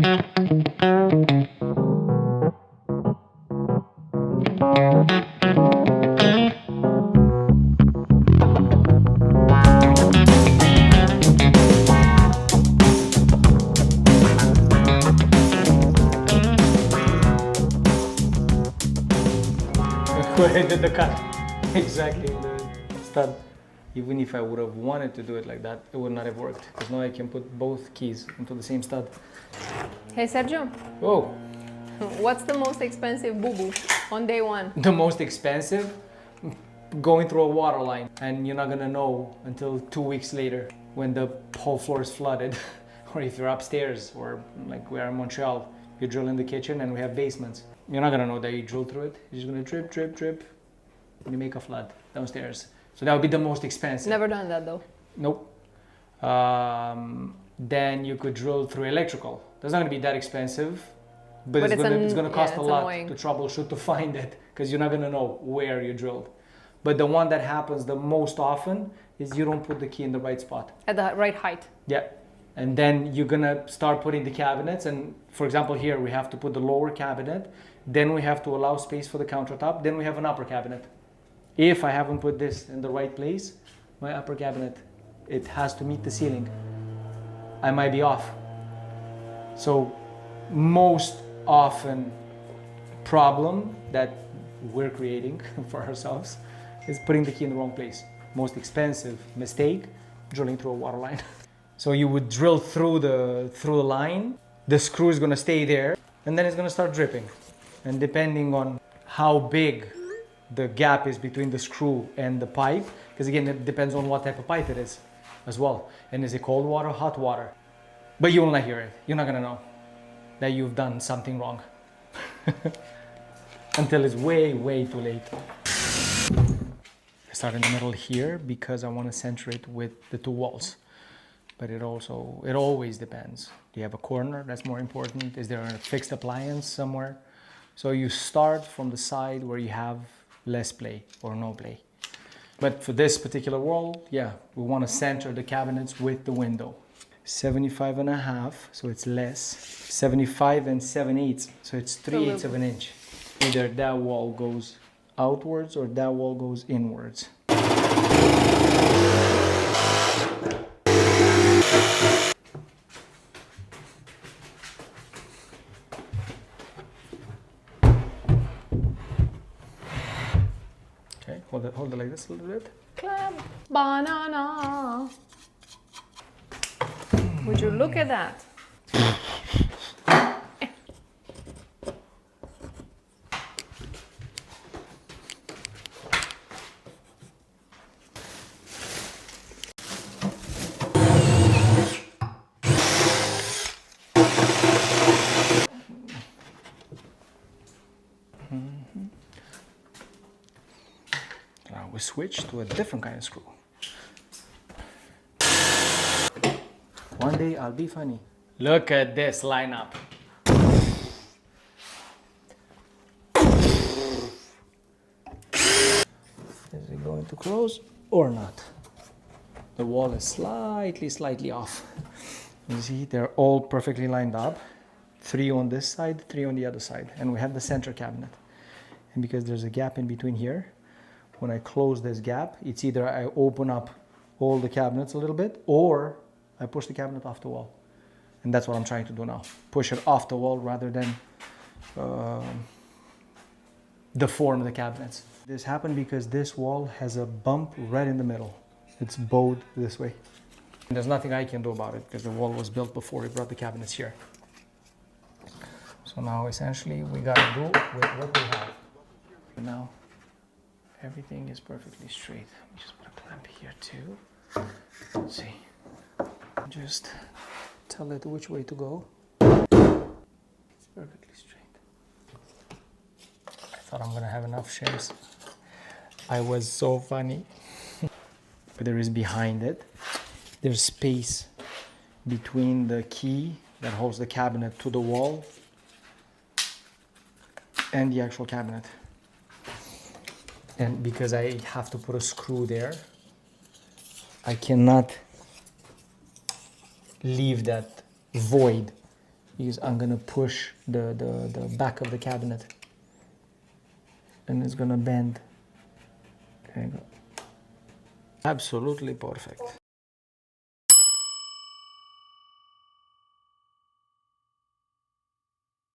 Where I did the cut exactly in the stud. Even if I would have wanted to do it like that, it would not have worked, because now I can put both keys into the same stud. Hey Sergio, Whoa, what's the most expensive boo-boo on day one? the most expensive? Going through a water line, and you're not gonna know until 2 weeks later when the whole floor is flooded. Or if you're upstairs, or like we are in Montreal, you drill in the kitchen and we have basements. You're not gonna know that you drilled through it. You're just gonna drip, drip, drip, and you make a flood downstairs. So that would be the most expensive. Never done that though. Nope. Then you could drill through electrical. That's not gonna be that expensive, but it's gonna cost a lot annoying to troubleshoot to find it, because you're not gonna know where you drilled. But the one that happens the most often is you don't put the key in the right spot. At the right height. Yeah. And then you're gonna start putting the cabinets, and for example here we have to put the lower cabinet, then we have to allow space for the countertop, then we have an upper cabinet. If I haven't put this in the right place, my upper cabinet, it has to meet the ceiling. I might be off. So most often problem that we're creating for ourselves is putting the key in the wrong place. Most expensive mistake, drilling through a water line. So you would drill through the line, the screw is gonna stay there, and then it's gonna start dripping. And depending on how big the gap is between the screw and the pipe, because again, it depends on what type of pipe it is as well. And is it cold water, hot water? But you will not hear it. You're not gonna know that you've done something wrong until it's way, way too late. I start in the middle here because I want to center it with the two walls. But it always depends. Do you have a corner? That's more important. Is there a fixed appliance somewhere? So you start from the side where you have less play or no play. But for this particular wall, yeah, we want to center the cabinets with the window. 75.5, so it's less. 75 and 7/8, so it's 3/8 of an inch. Either that wall goes outwards or that wall goes inwards. Okay, hold it like this a little bit. Club banana. Would you look at that? Now we switch to a different kind of screw. One day I'll be funny. Look at this lineup. Is it going to close or not? The wall is slightly off. You see, they're all perfectly lined up. 3 on this side, 3 on the other side. And we have the center cabinet. And because there's a gap in between here, when I close this gap, it's either I open up all the cabinets a little bit, or I push the cabinet off the wall. And that's what I'm trying to do now. Push it off the wall rather than deform the cabinets. This happened because this wall has a bump right in the middle. It's bowed this way. And there's nothing I can do about it because the wall was built before we brought the cabinets here. So now essentially we gotta do with what we have. Now everything is perfectly straight. Let me just put a clamp here too. Let's see. Just tell it which way to go. It's perfectly straight. I thought I'm gonna have enough shims. I was so funny. But there is behind it, there's space between the key that holds the cabinet to the wall and the actual cabinet. And because I have to put a screw there, I cannot leave that void is I'm gonna push the back of the cabinet, and it's gonna bend. There you go. Absolutely perfect.